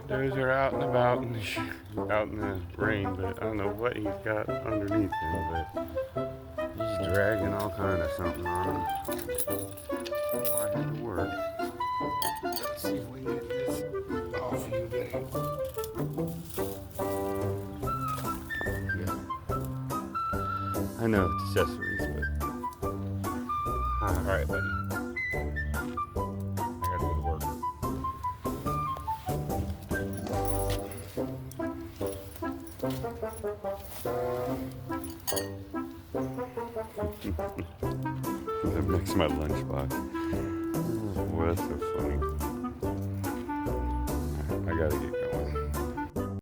Those are out and about out in the rain, but I don't know what he's got underneath him, but he's dragging all kind of something on him. Why had to work? Let's see if we can get this off you, buddy. Yeah. I know it's accessories, but all right, buddy. I gotta go to work. That makes my lunchbox. Oh, boy, that's so funny. I gotta get